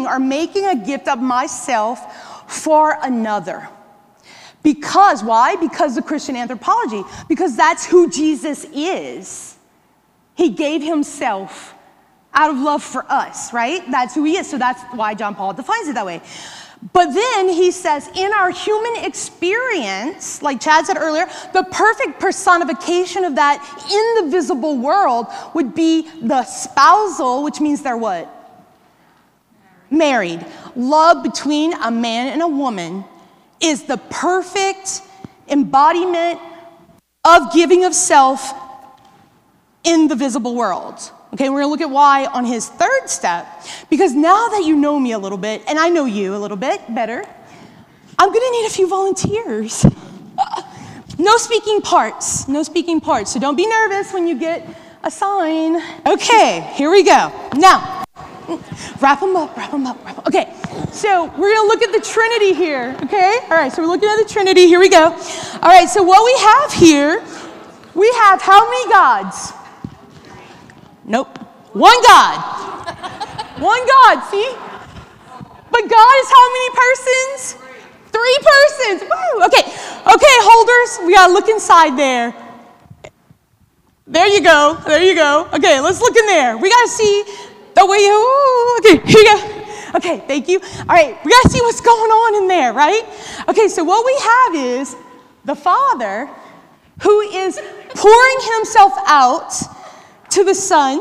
or making a gift of myself for another. Because, why? Because of Christian anthropology. Because that's who Jesus is. He gave himself out of love for us, right? That's who he is. So that's why John Paul defines it that way. But then he says, in our human experience, like Chad said earlier, the perfect personification of that in the visible world would be the spousal, which means they're what? Married. Love between a man and a woman is the perfect embodiment of giving of self in the visible world. Okay, we're gonna look at why on his third step, because now that you know me a little bit, and I know you a little bit better, I'm gonna need a few volunteers. No speaking parts, no speaking parts, so don't be nervous when you get a sign. Okay, here we go. Now, wrap them up, wrap them up, wrap them up. Okay, so we're gonna look at the Trinity here, okay? All right, so we're looking at the Trinity, here we go. All right, so what we have here, we have how many gods? Nope. One God. One God, see? But God is how many persons? Three persons. Woo! Okay, holders, we gotta look inside there. There you go, there you go. Okay, let's look in there. We gotta see the way you, okay, here you go. Okay, thank you. All right, we gotta see what's going on in there, right? Okay, so what we have is the Father who is pouring himself out to the Son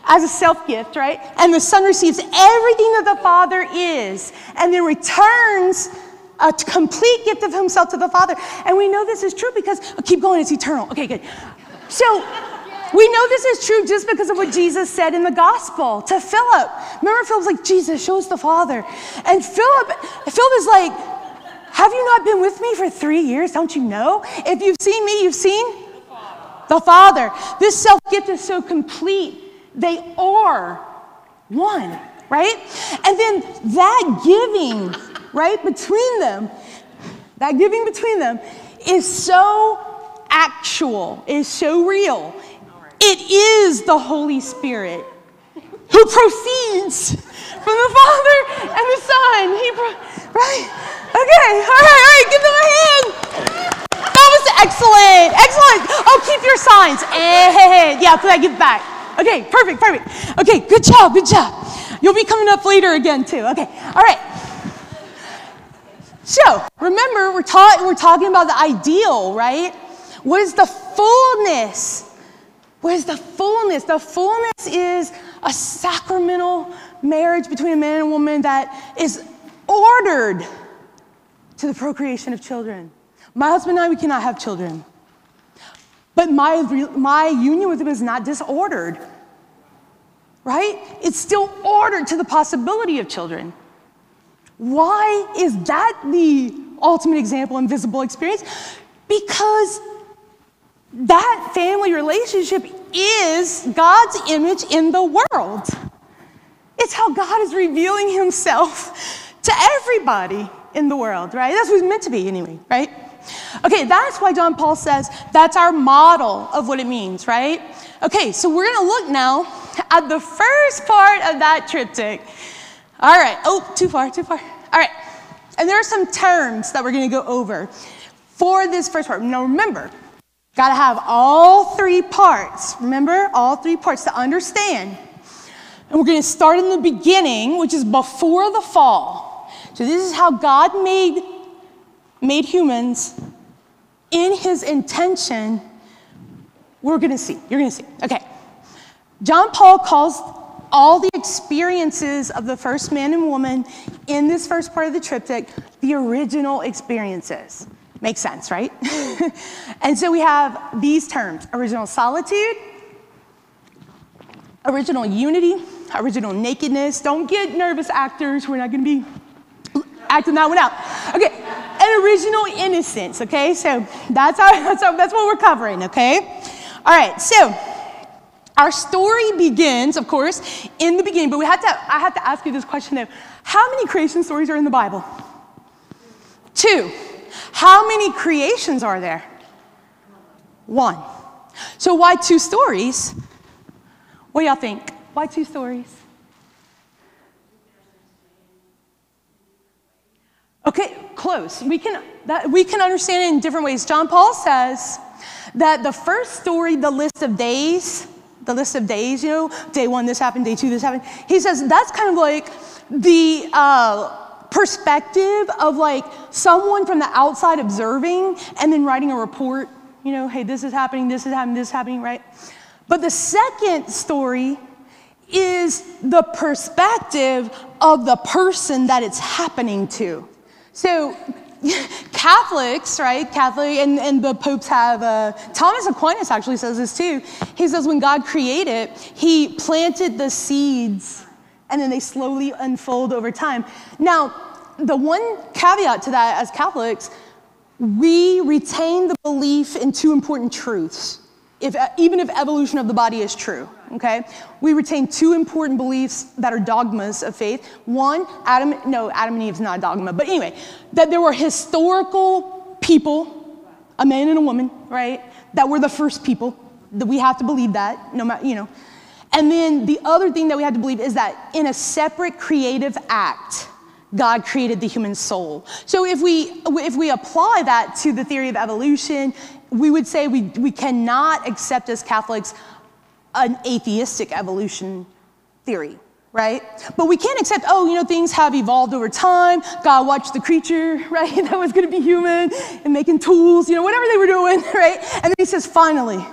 as a self-gift, right? And the Son receives everything that the Father is and then returns a complete gift of himself to the Father. And we know this is true because, keep going, it's eternal. Okay, good. So we know this is true just because of what Jesus said in the gospel to Philip. Remember, Philip's like, Jesus, show us the Father. And Philip is like, have you not been with me for 3 years? Don't you know? If you've seen me, you've seen the Father. This self-gift is so complete. They are one, right? And then that giving, right, between them is so actual, is so real. It is the Holy Spirit who proceeds from the Father and the Son. Right? Okay, all right, give them a hand. That was excellent. Oh, keep your signs. Yeah, put that gift back. Okay, perfect. Okay, good job. You'll be coming up later again too. Okay, all right. So, remember, we're talking about the ideal, right? What is the fullness? What is the fullness? The fullness is a sacramental marriage between a man and a woman that is ordered to the procreation of children. My husband and I, we cannot have children. But my union with him is not disordered, right? It's still ordered to the possibility of children. Why is that the ultimate example in visible experience? Because that family relationship is God's image in the world. It's how God is revealing himself to everybody in the world, right? That's what it's meant to be anyway, right? Okay, that's why John Paul says that's our model of what it means, right? Okay, so we're going to look now at the first part of that triptych. All right. Oh, too far. All right. And there are some terms that we're going to go over for this first part. Now remember, got to have all three parts. Remember, all three parts to understand. And we're going to start in the beginning, which is before the fall. So this is how God made humans in his intention. We're going to see. You're going to see. Okay. John Paul calls all the experiences of the first man and woman in this first part of the triptych the original experiences. Makes sense, right? And so we have these terms: original solitude, original unity, original nakedness. Don't get nervous, actors. We're not going to be acting that one out. Okay, and original innocence. Okay, so that's what we're covering. Okay, all right. So our story begins, of course, in the beginning. But I have to ask you this question though: how many creation stories are in the Bible? 2. How many creations are there? 1. So why 2 stories? What do y'all think? Why 2 stories? Okay, close. We can understand it in different ways. John Paul says that the first story, the list of days, you know, day 1 this happened, day 2 this happened. He says that's kind of like the perspective of like someone from the outside observing and then writing a report, you know, hey, this is happening, this is happening, this is happening, right? But the second story is the perspective of the person that it's happening to. So Catholics, right? And the popes have, Thomas Aquinas actually says this too. He says when God created, he planted the seeds and then they slowly unfold over time. Now, the one caveat to that as Catholics, we retain the belief in 2 important truths, even if evolution of the body is true, okay? We retain 2 important beliefs that are dogmas of faith. One, Adam and Eve is not a dogma, but anyway, that there were historical people, a man and a woman, right, that were the first people, that we have to believe that, no matter, you know. And then the other thing that we have to believe is that in a separate creative act, God created the human soul. So if we apply that to the theory of evolution, we would say we cannot accept as Catholics an atheistic evolution theory, right? But we can't accept, things have evolved over time. God watched the creature, right? That was going to be human and making tools, whatever they were doing, right? And then he says, finally,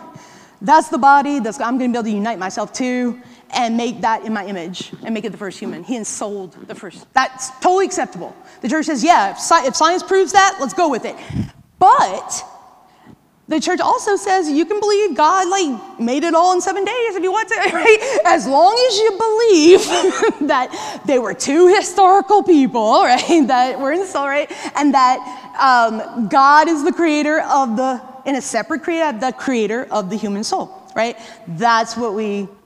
that's the body I'm going to be able to unite myself to and make that in my image and make it the first human. He ensouled the first. That's totally acceptable. The church says, yeah, if science proves that, let's go with it. But the church also says you can believe God made it all in 7 days if you want to, right? As long as you believe that they were 2 historical people, right? That were in the soul, right? And that God is the creator in a separate creator, the creator of the human soul, right? That's what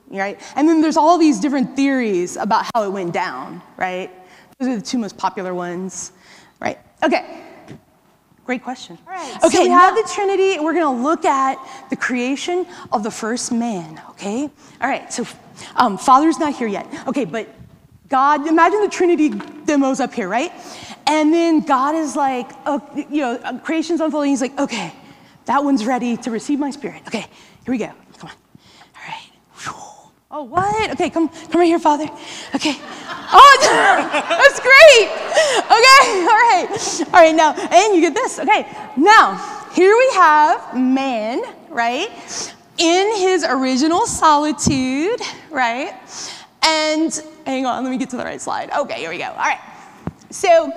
right? And then there's all these different theories about how it went down, right? Those are the 2 most popular ones, right? Okay. Great question. All right, okay, so we have the Trinity. We're going to look at the creation of the first man, okay? All right, so Father's not here yet. Okay, but God, imagine the Trinity demo's up here, right? And then God is like, creation's unfolding. He's like, okay, that one's ready to receive my spirit. Okay, here we go. Come on. All right. Oh, what? Okay, come right here, Father. Okay. Oh, that's great. Okay, all right, now, and you get this. Okay, now, here we have man, right, in his original solitude, right? And, hang on, let me get to the right slide. Okay, here we go. All right. So,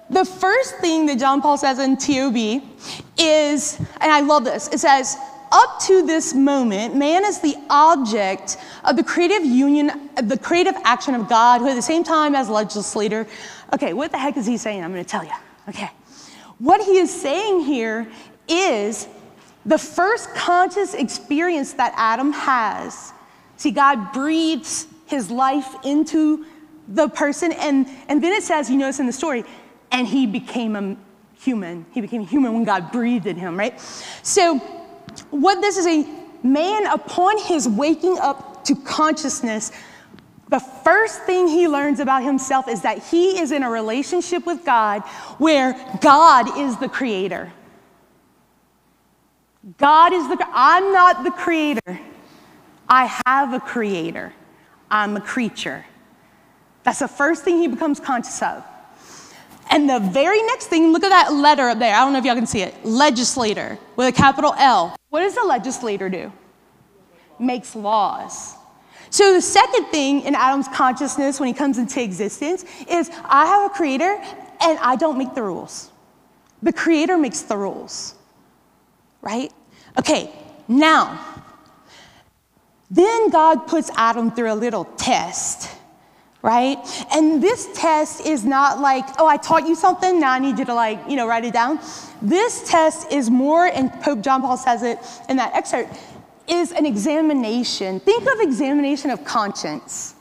the first thing that John Paul says in TOB is, and I love this, it says, up to this moment, man is the object of the creative union, the creative action of God, who at the same time as legislator. Okay, what the heck is he saying? I'm going to tell you. Okay. What he is saying here is the first conscious experience that Adam has. See, God breathes his life into the person, and then it says, you notice in the story, and he became a human. He became human when God breathed in him, right? So, what this is, a man upon his waking up to consciousness, the first thing he learns about himself is that he is in a relationship with God where God is the creator. I'm not the creator. I have a creator. I'm a creature. That's the first thing he becomes conscious of. And the very next thing, look at that letter up there. I don't know if y'all can see it. Legislator with a capital L. What does the legislator do? Makes laws. So the second thing in Adam's consciousness when he comes into existence is I have a creator and I don't make the rules. The creator makes the rules, right? Okay, now, then God puts Adam through a little test. Right? And this test is not like, I taught you something, now I need you to write it down. This test is more, and Pope John Paul says it in that excerpt, is an examination. Think of examination of conscience,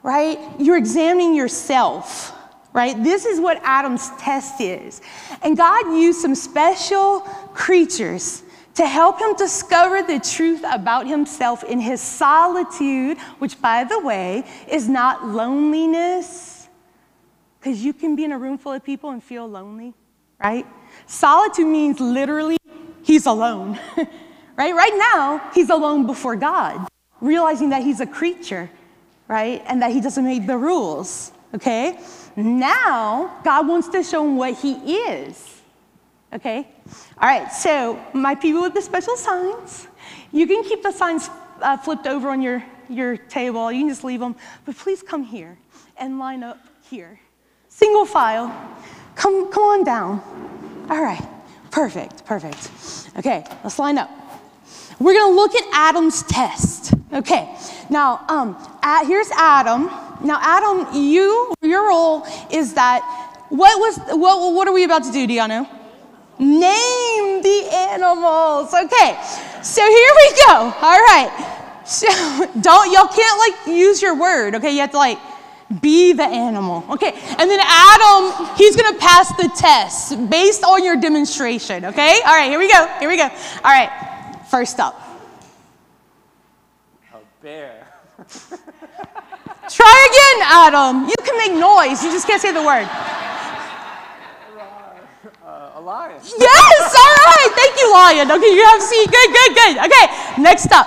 right? You're examining yourself, right? This is what Adam's test is. And God used some special creatures to help him discover the truth about himself in his solitude, which, by the way, is not loneliness. because you can be in a room full of people and feel lonely, right? Solitude means literally he's alone, right? Right now, he's alone before God, realizing that he's a creature, right? And that he doesn't make the rules, okay? Now, God wants to show him what he is, okay? All right, so my people with the special signs, you can keep the signs flipped over on your table. You can just leave them, but please come here and line up here. Single file, come on down. All right, perfect. Okay, let's line up. We're gonna look at Adam's test. Okay, now here's Adam. Now Adam, your role is that, what are we about to do, do y'all know? Name the animals. Okay, so here we go. All right, so y'all can't use your word, okay? You have to be the animal. Okay, and then Adam, he's gonna pass the test based on your demonstration, okay? All right, here we go. All right, first up. A bear. Try again, Adam. You can make noise, you just can't say the word. A lion. Yes, all right, thank you, lion. Okay, you have C, good. Okay, next up.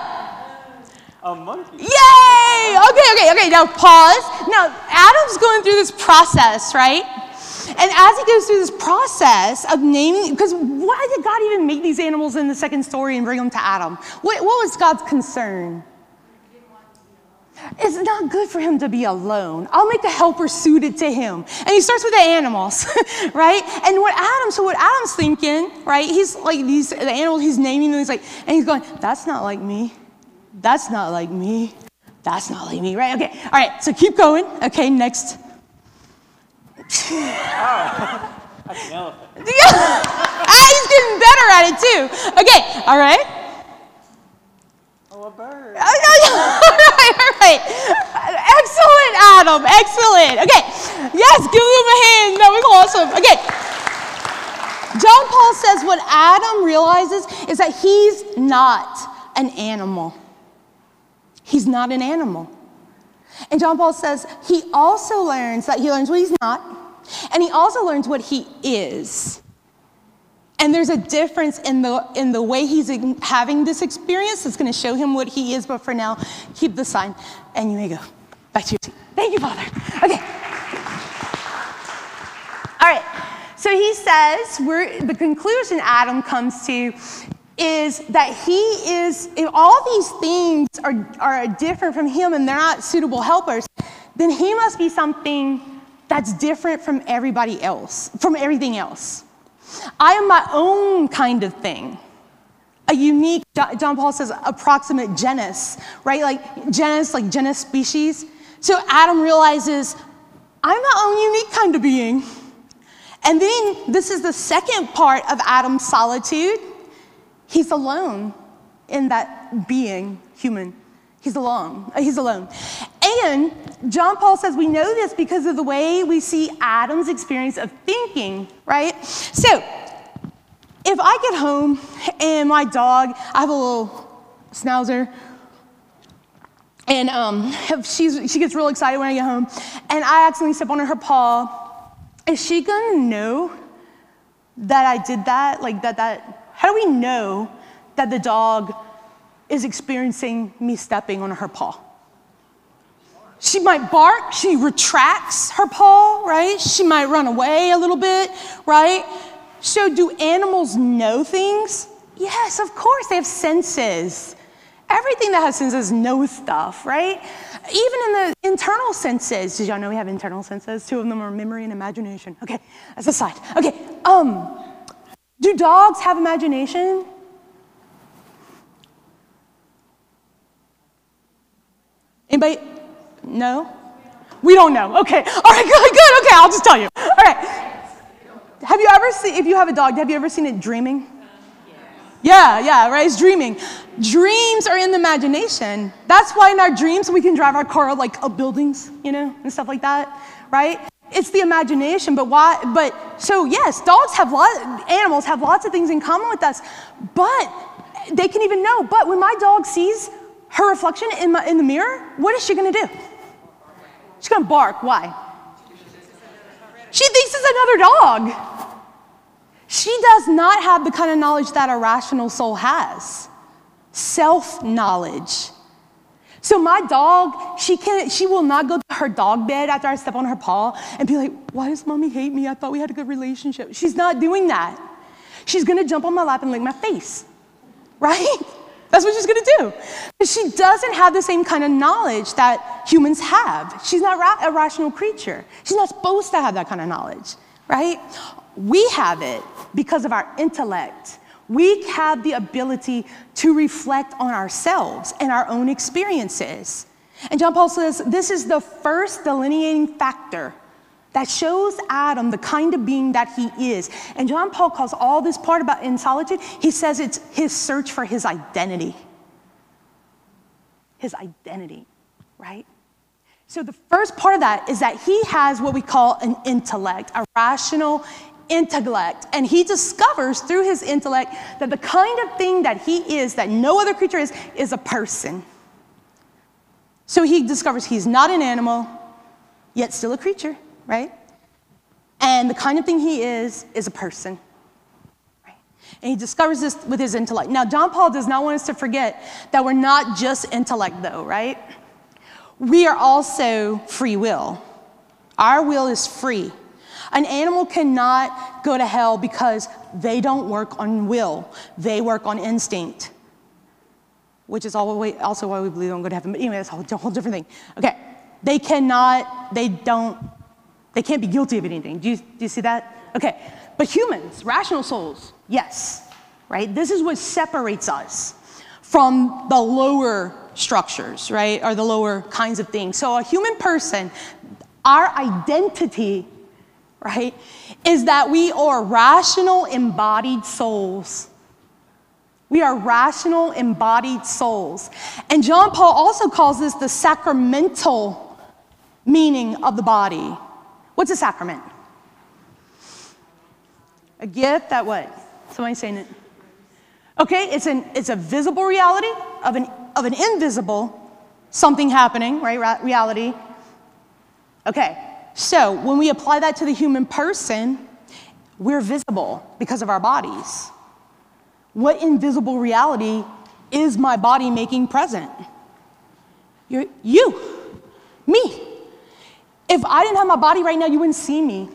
A monkey. Yay! Okay, now pause. Now, Adam's going through this process, right? And as he goes through this process of naming, because why did God even make these animals in the second story and bring them to Adam? What was God's concern? It's not good for him to be alone. I'll make a helper suited to him. And he starts with the animals, right? And what Adam's thinking, right? He's the animals, he's naming them, and he's going, that's not like me. That's not like me. That's not like me, right? Okay, all right, so keep going. Okay, next. That's an elephant. He's getting better at it too. Okay, all right. Oh, a bird. All right. Excellent, Adam, excellent. Okay, yes, give him a hand. That was awesome. Okay. John Paul says what Adam realizes is that he's not an animal. He's not an animal. And John Paul says he learns what he's not, and he also learns what he is. And there's a difference in the way he's having this experience that's going to show him what he is, but for now, keep the sign, and you may go back to your seat. Thank you, Father. Okay. All right. So he says, the conclusion Adam comes to is that if all these things are different from him and they're not suitable helpers, then he must be something that's different from everybody else, from everything else. I am my own kind of thing. A unique, John Paul says, approximate genus, right? Like genus species. So Adam realizes, I'm my own unique kind of being. And then this is the second part of Adam's solitude. He's alone in that being, human. He's alone. And John Paul says we know this because of the way we see Adam's experience of thinking, right? So if I get home and my dog, I have a little schnauzer, and she gets real excited when I get home, and I accidentally step on her paw, is she gonna know that I did that? How do we know that the dog is experiencing me stepping on her paw? She might bark, she retracts her paw, right? She might run away a little bit, right? So do animals know things? Yes, of course, they have senses. Everything that has senses knows stuff, right? Even in the internal senses. Did y'all know we have internal senses? 2 of them are memory and imagination. Okay, that's a side. Okay, do dogs have imagination? Anybody? No? We don't know. Okay. All right, good. Okay, I'll just tell you. All right. Have you ever seen, if you have a dog, have you ever seen it dreaming? Yeah, right? It's dreaming. Dreams are in the imagination. That's why in our dreams we can drive our car up buildings, and stuff like that, right? It's the imagination, but why? So yes, animals have lots of things in common with us, but they can even know. But when my dog sees her reflection in the mirror, what is she gonna do? She's gonna bark. Why? another dog. She does not have the kind of knowledge that a rational soul has. Self-knowledge. So my dog, she will not go to her dog bed after I step on her paw and be like, why does mommy hate me? I thought we had a good relationship. She's not doing that. She's gonna jump on my lap and lick my face, right? That's what she's gonna do. But she doesn't have the same kind of knowledge that humans have. She's not a rational creature. She's not supposed to have that kind of knowledge, right? We have it because of our intellect. We have the ability to reflect on ourselves and our own experiences. And John Paul says this is the first delineating factor that shows Adam the kind of being that he is. And John Paul calls all this part about in solitude, he says it's his search for his identity. His identity, right? So the first part of that is that he has what we call an intellect, a rational intellect. And he discovers through his intellect that the kind of thing that he is, that no other creature is a person. So he discovers he's not an animal, yet still a creature, right? And the kind of thing he is a person. Right? And he discovers this with his intellect. Now, John Paul does not want us to forget that we're not just intellect, though, right? We are also free will. Our will is free. An animal cannot go to hell because they don't work on will. They work on instinct, which is also why we believe they don't go to heaven. But anyway, that's a whole different thing. Okay, they can't be guilty of anything. Do you see that? Okay, but humans, rational souls, yes, right? This is what separates us from the lower structures, right? Or the lower kinds of things. So a human person, our identity, right, is that we are rational embodied souls. We are rational embodied souls. And John Paul also calls this the sacramental meaning of the body. What's a sacrament? A gift that what? Somebody saying it. Okay, it's a visible reality of an invisible something happening, right? Reality. Okay. So when we apply that to the human person, we're visible because of our bodies. What invisible reality is my body making present? You, me. If I didn't have my body right now, you wouldn't see me.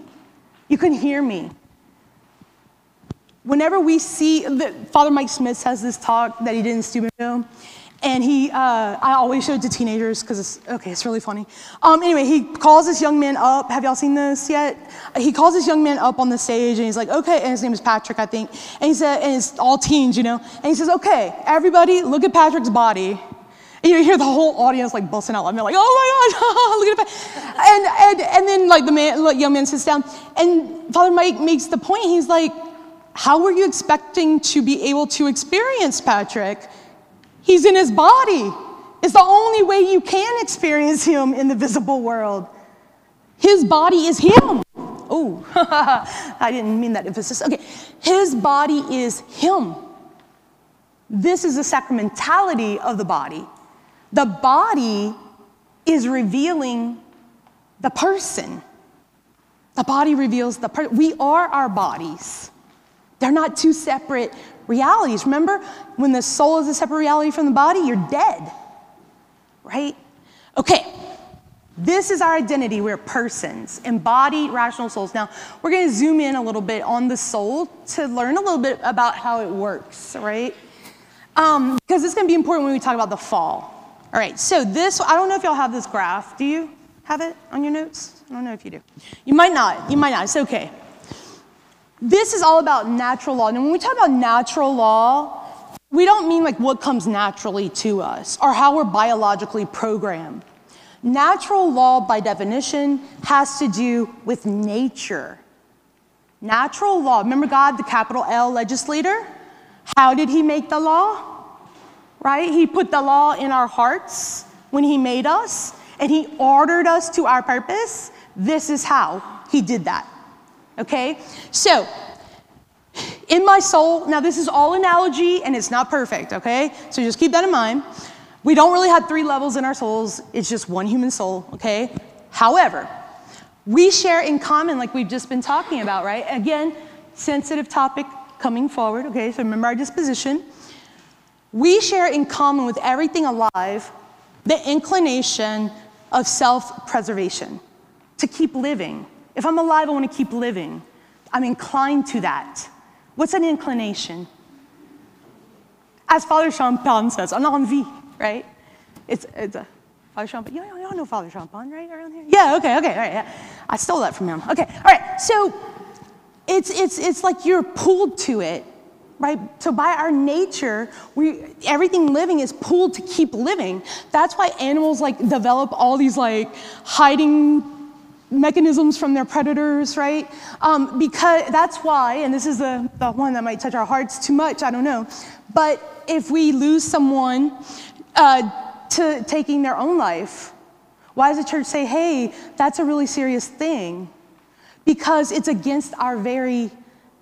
You couldn't hear me. Whenever we see, Father Mike Smith has this talk that he did in Steubenville, and I always show it to teenagers because it's really funny. Anyway, he calls this young man up. Have y'all seen this yet? He calls this young man up on the stage, and he's like, okay, and his name is Patrick, I think. And he said, and it's all teens, And he says, okay, everybody, look at Patrick's body. And you hear the whole audience like busting out, and they're like, oh my gosh, look at Patrick. And then like the young man sits down, and Father Mike makes the point. He's like, how were you expecting to be able to experience Patrick? He's in his body. It's the only way you can experience him in the visible world. His body is him. Oh, I didn't mean that emphasis. Okay, his body is him. This is the sacramentality of the body. The body is revealing the person. The body reveals the person. We are our bodies. They're not two separate realities. Remember, when the soul is a separate reality from the body, you're dead, right? Okay, this is our identity. We're persons, embodied rational souls. Now, we're going to zoom in a little bit on the soul to learn a little bit about how it works, right? Because it's going to be important when we talk about the fall. All right, so this, I don't know if y'all have this graph. Do you have it on your notes? I don't know if you do. You might not. It's okay. This is all about natural law. And when we talk about natural law, we don't mean like what comes naturally to us or how we're biologically programmed. Natural law, by definition, has to do with nature. Natural law, remember God, the capital L legislator? How did he make the law? Right? He put the law in our hearts when he made us, and he ordered us to our purpose. This is how he did that. Okay, so in my soul, now this is all analogy and it's not perfect, okay? So just keep that in mind. We don't really have 3 levels in our souls. It's just one human soul, okay? However, We share in common, like we've just been talking about, right? Again, sensitive topic coming forward, okay? So remember our disposition. We share in common with everything alive the inclination of self-preservation, to keep living. If I'm alive, I want to keep living. I'm inclined to that. What's an inclination? As Father Champagne says, an envie, right? It's a Father Champagne. You all know Father Champagne, right, around here? Yeah, okay, all right, yeah. I stole that from him. Okay, all right. So it's like you're pulled to it, right? So by our nature, everything living is pulled to keep living. That's why animals like develop all these like hiding mechanisms from their predators, right? Because that's why, and this is the one that might touch our hearts too much, I don't know. But if we lose someone to taking their own life, why does the church say, hey, that's a really serious thing? Because it's against our very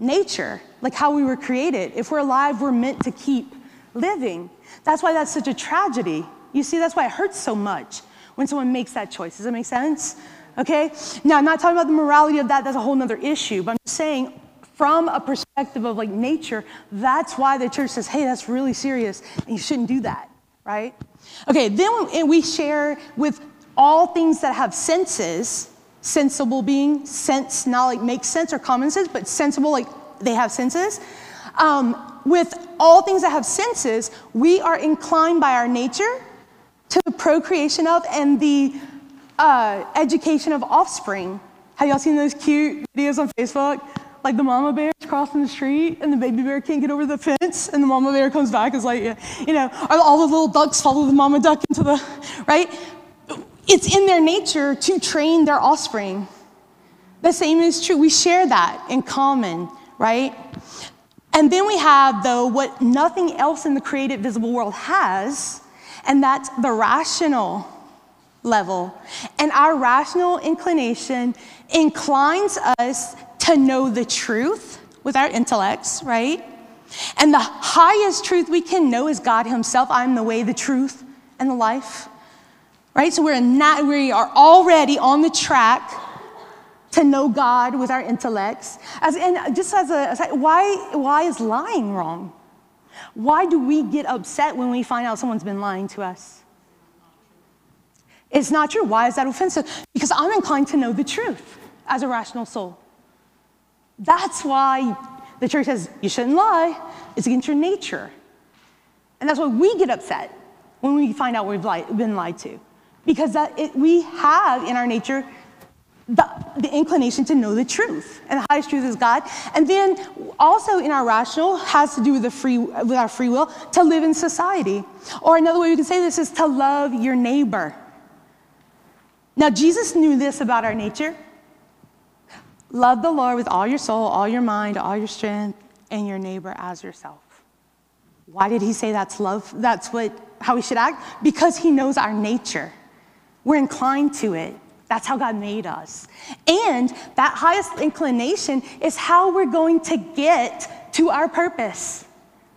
nature, like how we were created. If we're alive, we're meant to keep living. That's why that's such a tragedy. You see, that's why it hurts so much when someone makes that choice. Does that make sense? Okay? Now, I'm not talking about the morality of that. That's a whole nother issue. But I'm saying from a perspective of like nature, that's why the church says, hey, that's really serious, and you shouldn't do that, right? Okay, then we share with all things that have senses, sensible being, sense, not like make sense or common sense, but sensible, like they have senses. With all things that have senses, we are inclined by our nature to the procreation of and the education of offspring. Have y'all seen those cute videos on Facebook? Like the mama bear is crossing the street and the baby bear can't get over the fence and the mama bear comes back and is like, you know, or all the little ducks follow the mama duck into the, right? It's in their nature to train their offspring. The same is true. We share that in common, right? And then we have, though, what nothing else in the created visible world has, and that's the rational level. And our rational inclination inclines us to know the truth with our intellects, right? And the highest truth we can know is God himself. I'm the way, the truth, and the life. Right? So we are already on the track to know God with our intellects. Why is lying wrong? Why do we get upset when we find out someone's been lying to us? It's not true. Why is that offensive? Because I'm inclined to know the truth as a rational soul. That's why the church says you shouldn't lie. It's against your nature. And that's why we get upset when we find out we've been lied to. Because we have in our nature the inclination to know the truth. And the highest truth is God. And then also in our rational has to do with our free will to live in society. Or another way we can say this is to love your neighbor. Now, Jesus knew this about our nature. Love the Lord with all your soul, all your mind, all your strength, and your neighbor as yourself. Why did he say that's love? That's how we should act? Because he knows our nature. We're inclined to it. That's how God made us. And that highest inclination is how we're going to get to our purpose,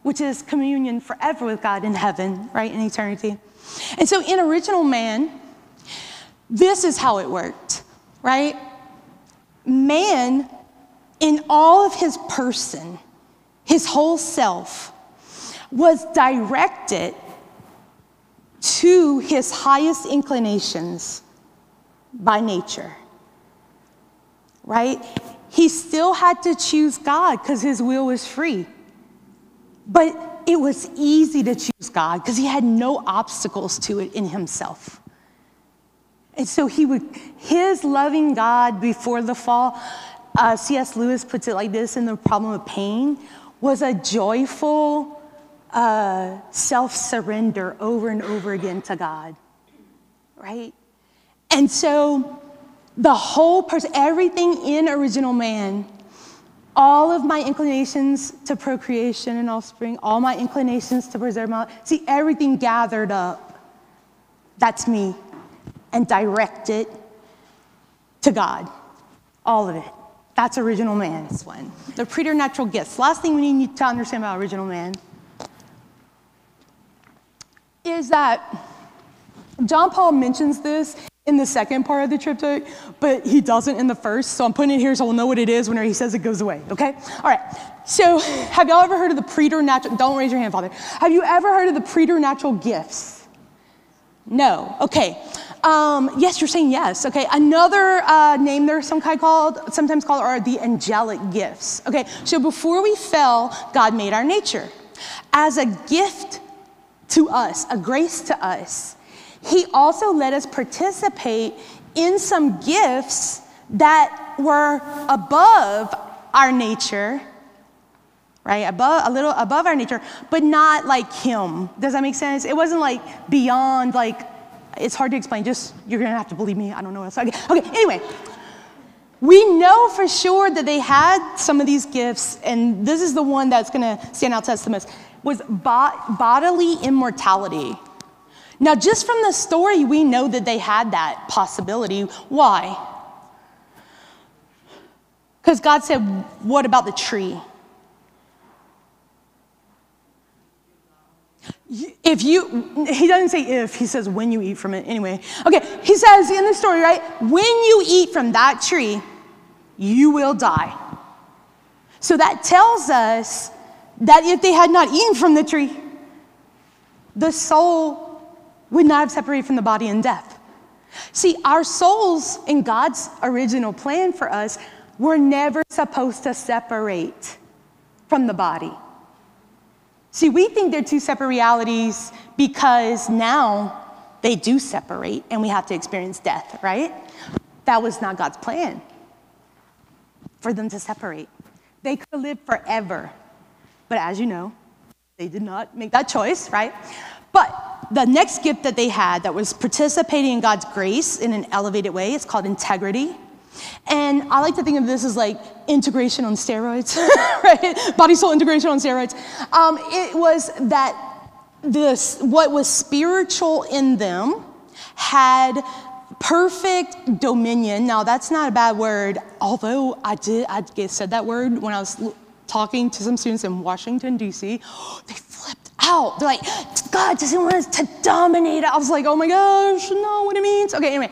which is communion forever with God in heaven, right, in eternity. And so in original man, this is how it worked, right? Man, in all of his person, his whole self, was directed to his highest inclinations by nature, right? He still had to choose God because his will was free. But it was easy to choose God because he had no obstacles to it in himself. And so his loving God before the fall, C.S. Lewis puts it like this in The Problem of Pain, was a joyful self-surrender over and over again to God, right? And so the whole person, everything in original man, all of my inclinations to procreation and offspring, all my inclinations to preserve my life, see, everything gathered up, that's me, and directed to God, all of it. That's original man, this one. The preternatural gifts. Last thing we need to understand about original man is that John Paul mentions this in the second part of the triptych, but he doesn't in the first. So I'm putting it here so we'll know what it is whenever he says it goes away, okay? All right, so have y'all ever heard of the preternatural, don't raise your hand, Father. Have you ever heard of the preternatural gifts? No, okay. Yes, you're saying yes, okay. Another name they're sometimes called are the angelic gifts, okay. So before we fell, God made our nature. As a gift to us, a grace to us, he also let us participate in some gifts that were above our nature, right? A little above our nature, but not like him. Does that make sense? It wasn't like beyond, like, it's hard to explain. Just, you're gonna have to believe me. I don't know what else. Okay, anyway. We know for sure that they had some of these gifts, and this is the one that's gonna stand out to us the most, was bodily immortality. Now, just from the story, we know that they had that possibility. Why? Because God said, what about the tree? He doesn't say if, he says when you eat from it. Anyway, okay, he says in the story, right, when you eat from that tree, you will die. So that tells us that if they had not eaten from the tree, the soul would not have separated from the body in death. See, our souls in God's original plan for us were never supposed to separate from the body. See, we think they're two separate realities because now they do separate and we have to experience death, right? That was not God's plan for them to separate. They could have lived forever. But as you know, they did not make that choice, right? But the next gift that they had that was participating in God's grace in an elevated way is called integrity. And I like to think of this as like integration on steroids, right? Body-soul integration on steroids. It was that what was spiritual in them had perfect dominion. Now, that's not a bad word, although I said that word when I was talking to some students in Washington, D.C. They flipped out. They're like, God doesn't want us to dominate. I was like, oh my gosh, know what it means. Okay, anyway,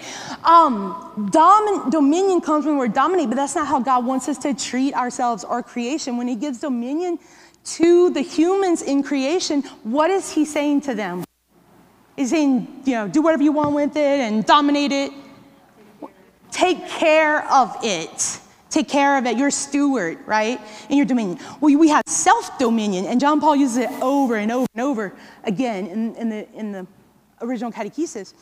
dominion comes from the word dominate, but that's not how God wants us to treat ourselves or creation. When he gives dominion to the humans in creation, what is he saying to them? He's saying, do whatever you want with it and dominate it. Take care of it. Take care of it. You're a steward, right? In your dominion. Well, we have self-dominion, and John Paul uses it over and over and over again in the original catechesis.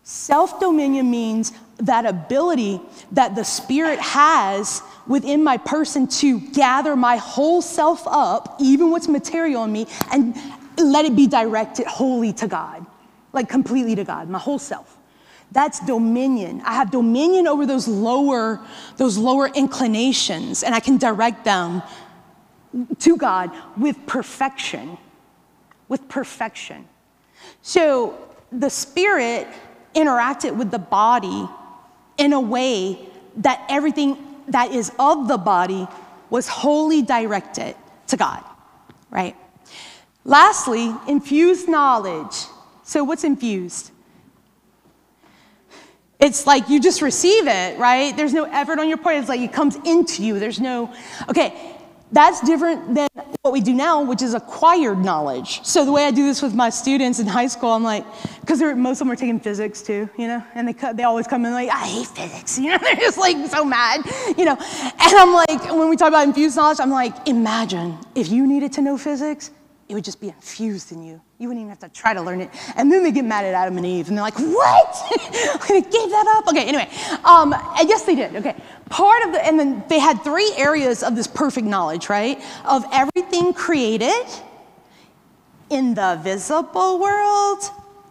Self-dominion means that ability that the Spirit has within my person to gather my whole self up, even what's material in me, and let it be directed wholly to God, like completely to God, my whole self. That's dominion. I have dominion over those lower inclinations, and I can direct them to God with perfection. With perfection. So the Spirit interacted with the body in a way that everything that is of the body was wholly directed to God, right? Lastly, infused knowledge. So what's infused? It's like you just receive it, right? There's no effort on your part. It's like it comes into you. Okay, that's different than what we do now, which is acquired knowledge. So the way I do this with my students in high school, I'm like, because most of them are taking physics too, and they always come in like, I hate physics, they're just like so mad, and I'm like, when we talk about infused knowledge, I'm like, imagine if you needed to know physics, it would just be infused in you. You wouldn't even have to try to learn it. And then they get mad at Adam and Eve, and they're like, what? They gave that up? Okay, anyway. And yes, they did. Okay. And then they had 3 areas of this perfect knowledge, right? Of everything created in the visible world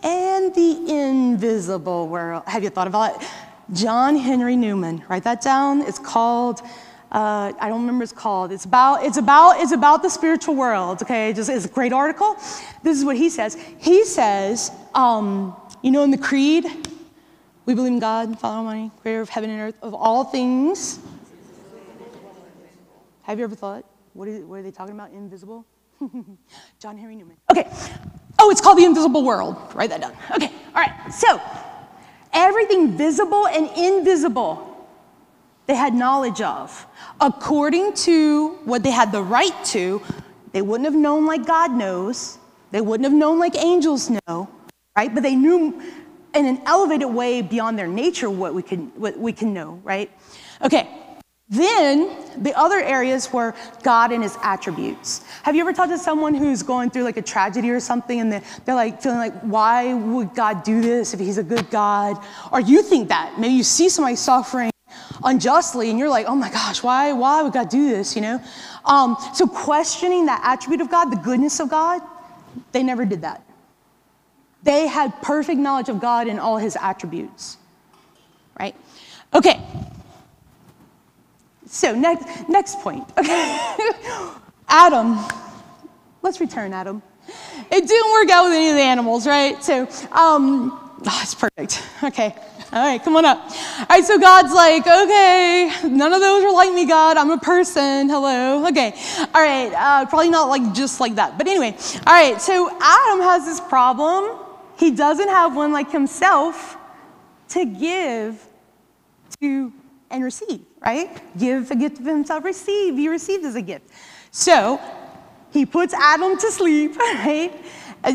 and the invisible world. Have you thought about it? John Henry Newman. Write that down. It's called... I don't remember what it's called. It's about the spiritual world, okay? It's a great article. This is what he says. He says, in the creed, we believe in God, Father Almighty, creator of heaven and earth, of all things. Have you ever thought, what are they talking about, invisible? John Henry Newman. Okay. Oh, it's called the invisible world. Write that down. Okay. All right. So, Everything visible and invisible they had knowledge of. According to what they had the right to, they wouldn't have known like God knows. They wouldn't have known like angels know, right? But they knew in an elevated way beyond their nature what we can know, right? Okay, then the other areas were God and his attributes. Have you ever talked to someone who's going through like a tragedy or something and they're like feeling like, why would God do this if he's a good God? Or you think that, maybe you see somebody suffering unjustly and you're like, oh my gosh, why would God do this, you know? So questioning that attribute of God, the goodness of God, they never did that. They had perfect knowledge of God and all his attributes, right? Okay. So next point. Okay. Adam. Let's return Adam. It didn't work out with any of the animals, right? So, it's perfect. Okay. All right, come on up. All right, so God's like, okay, none of those are like me, God. I'm a person. Hello. Okay. All right. Probably not like just like that. But anyway. All right. So Adam has this problem. He doesn't have one like himself to give to and receive, right? Give a gift of himself, receive. He received as a gift. So he puts Adam to sleep, right?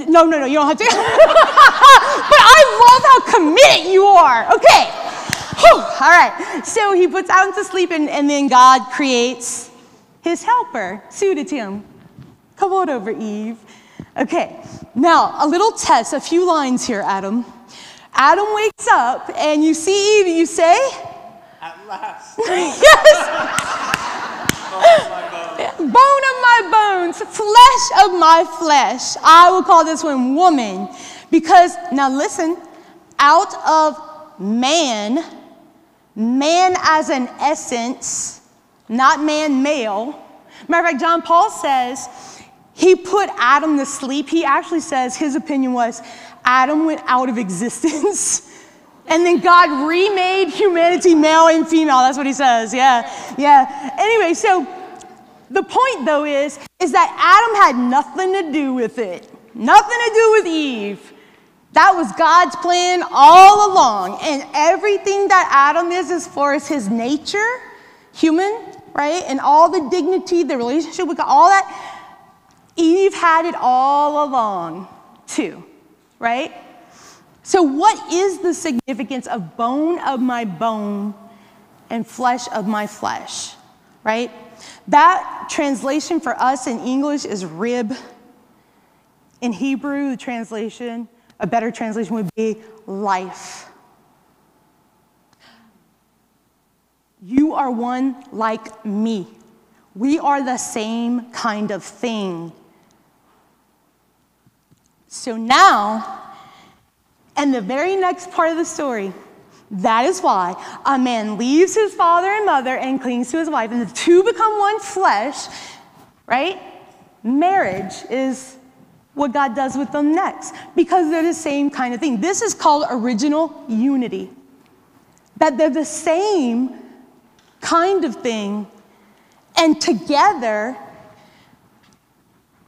No, you don't have to. But I love how committed you are. Okay. Whew. All right. So he puts Adam to sleep, and then God creates his helper, suited to him. Come on over, Eve. Okay. Now, a little test, a few lines here, Adam. Adam wakes up, and you see Eve, you say? At last. Yes. Bone of my bones, flesh of my flesh. I will call this one woman. Because, now listen, out of man as an essence, not man male. Matter of fact, John Paul says he put Adam to sleep. He actually says his opinion was Adam went out of existence. And then God remade humanity male and female. That's what he says. Yeah. Anyway, so the point, though, is that Adam had nothing to do with it. Nothing to do with Eve. That was God's plan all along. And everything that Adam is as far as his nature, human, right? And all the dignity, the relationship with God, all that, Eve had it all along, too, right? So what is the significance of bone of my bone and flesh of my flesh, right? That translation for us in English is rib. In Hebrew, the translation, a better translation would be life. You are one like me. We are the same kind of thing. So now, and the very next part of the story, that is why a man leaves his father and mother and clings to his wife, and the two become one flesh, right? Marriage is what God does with them next, because they're the same kind of thing. This is called original unity, that they're the same kind of thing, and together,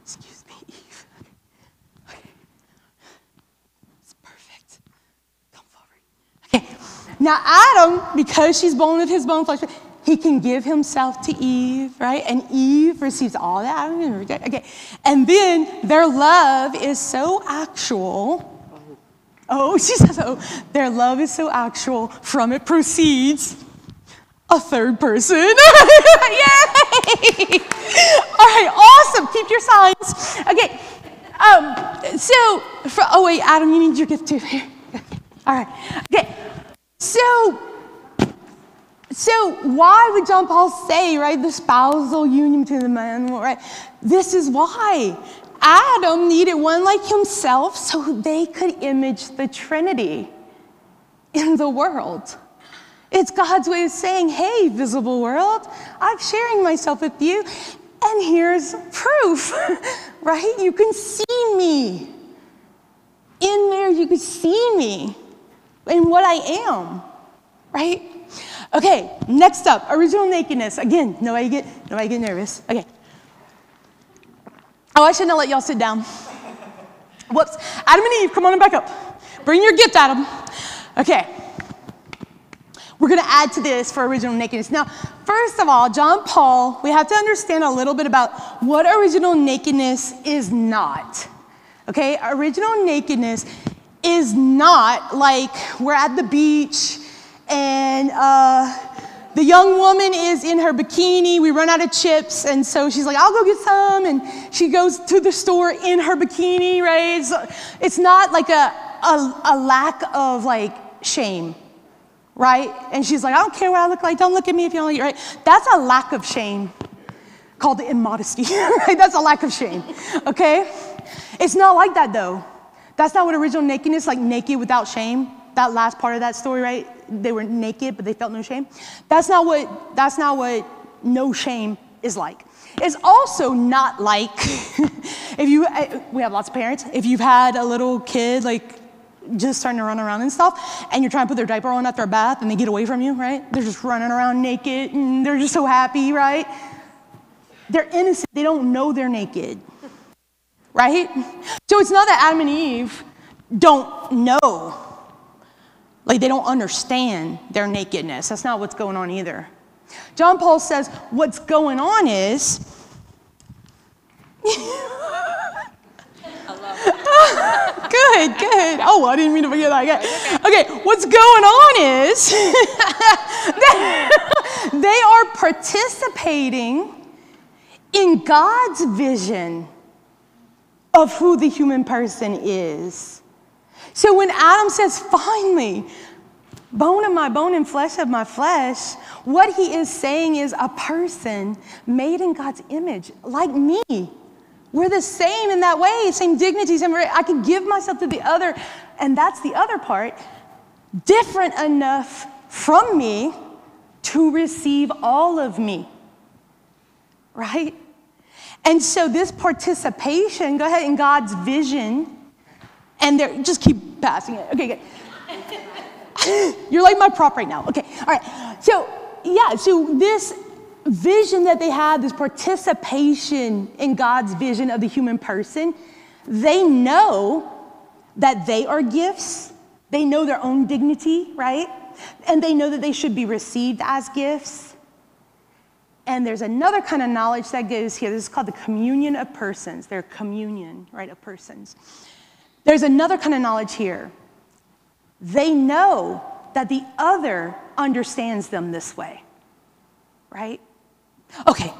excuse me, Eve. Okay. It's perfect. Come forward. Okay. Now Adam, because she's bone of his bone, flesh, he can give himself to Eve, right? And Eve receives all that Adam can reject. Okay. And then their love is so actual. Oh, she says, their love is so actual, from it proceeds a third person. Yay! All right, awesome. Keep your signs. Okay. Oh wait, Adam, you need your gift too. Here. All right. Okay. So why would John Paul say, right, the spousal union between the man and woman, right? This is why. Adam needed one like himself so they could image the Trinity in the world. It's God's way of saying, hey, visible world, I'm sharing myself with you, and here's proof, right? You can see me. In there, you can see me in what I am, right? Okay, next up, original nakedness. Again, nobody get nervous. Okay. Oh, I shouldn't have let y'all sit down. Whoops. Adam and Eve, come on back up. Bring your gift, Adam. Okay. We're going to add to this for original nakedness. Now, first of all, John Paul, we have to understand a little bit about what original nakedness is not. Okay? Original nakedness is not like we're at the beach and the young woman is in her bikini. We run out of chips, and so she's like, I'll go get some. And she goes to the store in her bikini, right? It's not like a lack of like shame. Right? And she's like, I don't care what I look like. Don't look at me if you don't like it, right? That's a lack of shame called immodesty, right? That's a lack of shame, okay? It's not like that, though. That's not what original nakedness, like naked without shame. That last part of that story, right? They were naked, but they felt no shame. That's not what no shame is like. It's also not like, we have lots of parents, if you've had a little kid, like, just starting to run around and stuff, and you're trying to put their diaper on after a bath, and they get away from you, right? They're just running around naked, and they're just so happy, right? They're innocent. They don't know they're naked, right? So it's not that Adam and Eve don't know. Like, they don't understand their nakedness. That's not what's going on either. John Paul says what's going on is... Good. Oh, I didn't mean to forget that. Okay, what's going on is they are participating in God's vision of who the human person is. So when Adam says, finally, bone of my bone and flesh of my flesh, what he is saying is a person made in God's image, like me. We're the same in that way, same dignity, same. I can give myself to the other, and that's the other part, different enough from me to receive all of me, right? And so this participation, go ahead, in God's vision, and just keep passing it. Okay, good. You're like my prop right now. Okay, all right. So this vision that they have, this participation in God's vision of the human person, they know that they are gifts. They know their own dignity, right? And they know that they should be received as gifts. And there's another kind of knowledge that goes here. This is called the communion of persons. Their communion, right, of persons. There's another kind of knowledge here. They know that the other understands them this way, right? Okay,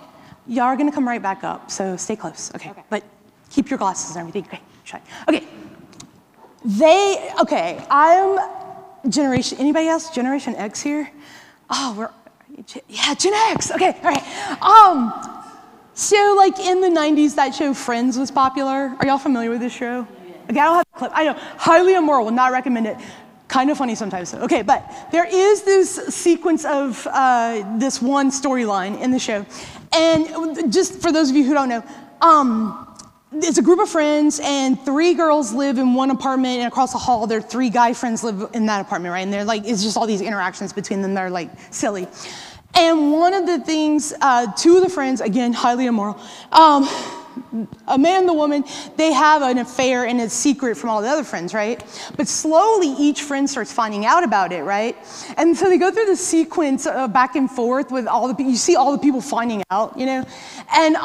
y'all are gonna come right back up, so stay close, okay? But keep your glasses and everything, okay, try. Okay, I'm anybody else, Generation X here? Oh, Gen X, okay, all right. So like in the 90s, that show Friends was popular. Are y'all familiar with this show? Okay, I don't have a clip, I know, highly immoral, will not recommend it. Kind of funny sometimes, though. Okay, but there is this sequence of this one storyline in the show. And just for those of you who don't know, it's a group of friends, and 3 girls live in one apartment, and across the hall, their 3 guy friends live in that apartment, right? And they're like, it's just all these interactions between them that are like silly. And one of the things, 2 of the friends, again, highly immoral, a man and the woman, they have an affair and it's secret from all the other friends, right? But slowly each friend starts finding out about it, right? And so they go through the sequence back and forth with all the people. You see all the people finding out, you know? And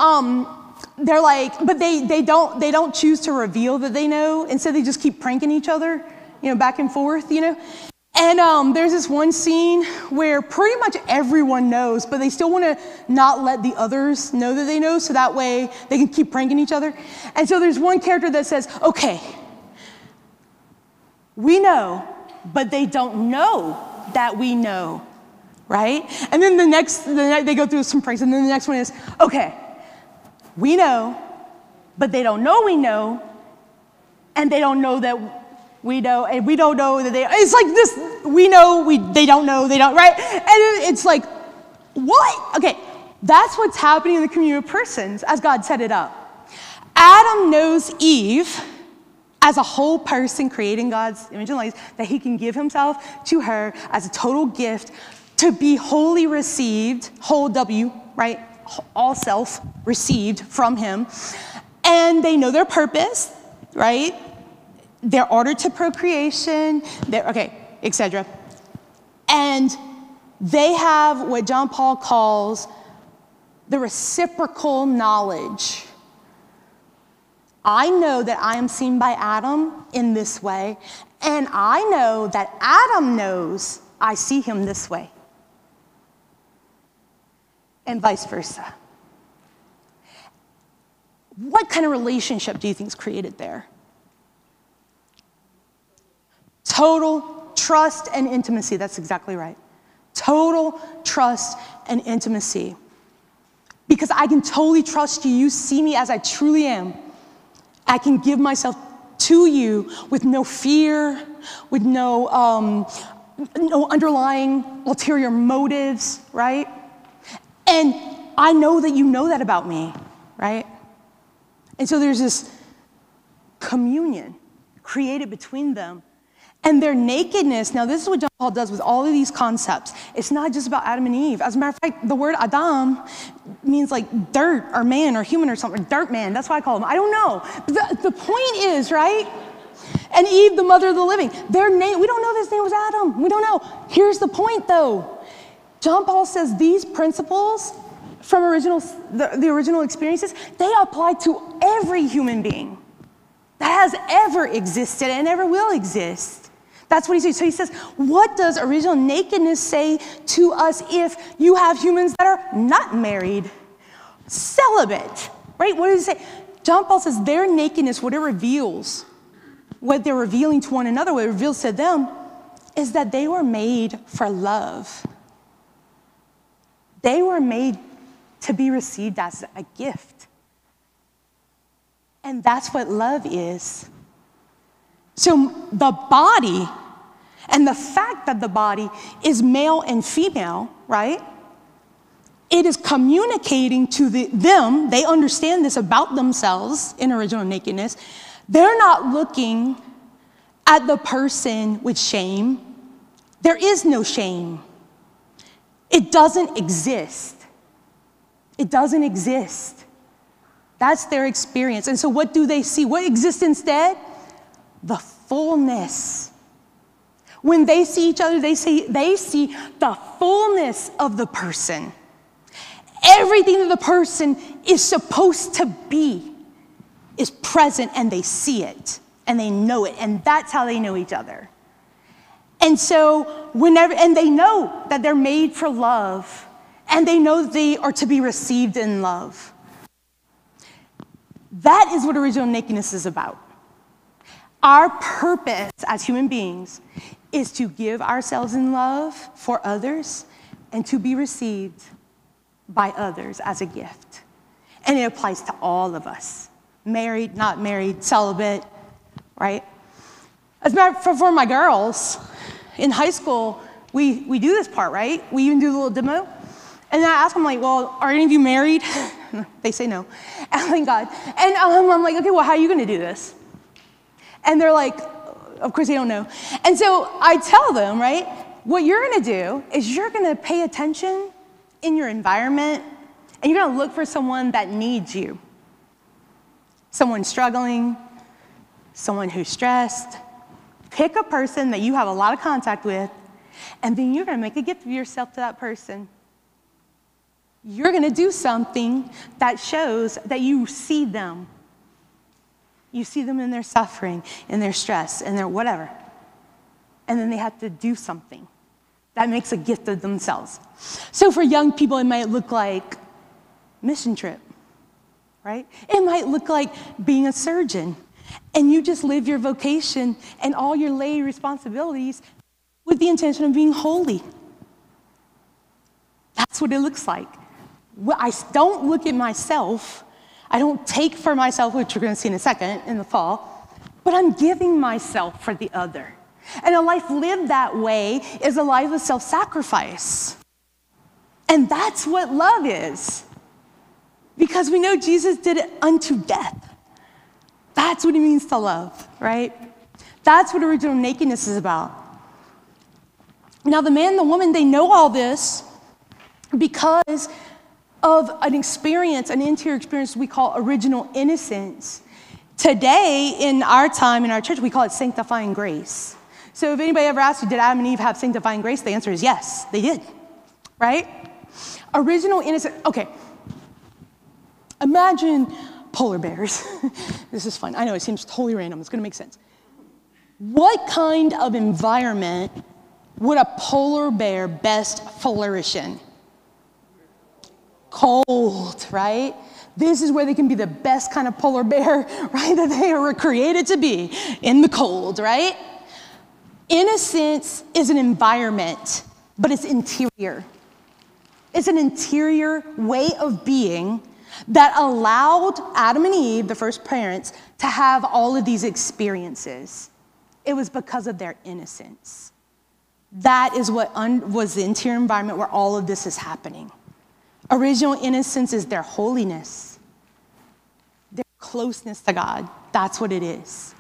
they're like, but they don't choose to reveal that they know, and so they just keep pranking each other, you know, back and forth, you know? And there's this one scene where pretty much everyone knows, but they still want to not let the others know that they know, so that way they can keep pranking each other. And so there's one character that says, okay, we know, but they don't know that we know, right? And then they go through some pranks, and then the next one is, okay, we know, but they don't know we know, and they don't know that we know, and we don't know that they, it's like this, we know, they don't know, they don't, right? And it's like, what? Okay, that's what's happening in the communion of persons as God set it up. Adam knows Eve as a whole person created in God's image and likeness, that he can give himself to her as a total gift to be wholly received, whole W, right? All self received from him. And they know their purpose, right? They're ordered to procreation. Okay, etc. And they have what John Paul calls the reciprocal knowledge. I know that I am seen by Adam in this way, and I know that Adam knows I see him this way, and vice versa. What kind of relationship do you think is created there? Total trust and intimacy. That's exactly right. Total trust and intimacy. Because I can totally trust you. You see me as I truly am. I can give myself to you with no fear, with no underlying ulterior motives, right? And I know that you know that about me, right? And so there's this communion created between them. And their nakedness, now this is what John Paul does with all of these concepts. It's not just about Adam and Eve. As a matter of fact, the word Adam means like dirt or man or human or something. Dirt man, that's why I call him. I don't know. But the point is, right? And Eve, the mother of the living. Their name, we don't know if his name was Adam. We don't know. Here's the point though. John Paul says these principles from the original experiences, they apply to every human being that has ever existed and ever will exist. That's what he says. So he says, what does original nakedness say to us if you have humans that are not married, celibate, right? What does it say? John Paul says their nakedness, what it reveals, what they're revealing to one another, what it reveals to them, is that they were made for love. They were made to be received as a gift. And that's what love is. So the body, and the fact that the body is male and female, right? It is communicating to them, they understand this about themselves in original nakedness. They're not looking at the person with shame. There is no shame. It doesn't exist. It doesn't exist. That's their experience. And so what do they see? What exists instead? The fullness. When they see each other, they see the fullness of the person. Everything that the person is supposed to be is present, and they see it, and they know it, and that's how they know each other. And so and they know that they're made for love, and they know they are to be received in love. That is what original nakedness is about. Our purpose as human beings is to give ourselves in love for others and to be received by others as a gift. And it applies to all of us. Married, not married, celibate, right? As a matter of fact, for my girls, in high school, we do this part, right? We even do a little demo. And then I ask them, like, well, are any of you married? They say no. And thank God. And I'm like, okay, well, how are you going to do this? And they're like, of course they don't know. And so I tell them, right, what you're going to do is you're going to pay attention in your environment, and you're going to look for someone that needs you. Someone struggling, someone who's stressed. Pick a person that you have a lot of contact with, and then you're going to make a gift of yourself to that person. You're going to do something that shows that you see them. You see them in their suffering, in their stress, in their whatever. And then they have to do something that makes a gift of themselves. So for young people, it might look like mission trip, right? It might look like being a surgeon. And you just live your vocation and all your lay responsibilities with the intention of being holy. That's what it looks like. I don't look at myself. I don't take for myself, which we're going to see in a second, in the fall, but I'm giving myself for the other. And a life lived that way is a life of self-sacrifice. And that's what love is. Because we know Jesus did it unto death. That's what it means to love, right? That's what original nakedness is about. Now, the man and the woman, they know all this because of an experience, an interior experience we call original innocence. Today, in our time, in our church, we call it sanctifying grace. So if anybody ever asks you, did Adam and Eve have sanctifying grace? The answer is yes, they did, right? Original innocent, okay. Imagine polar bears. This is fun. I know it seems totally random. It's gonna make sense. What kind of environment would a polar bear best flourish in? Cold, right? This is where they can be the best kind of polar bear, right, that they were created to be, in the cold, right? Innocence is an environment, but it's interior. It's an interior way of being that allowed Adam and Eve, the first parents, to have all of these experiences. It was because of their innocence. That is what was the interior environment where all of this is happening. Original innocence is their holiness, their closeness to God. That's what it is.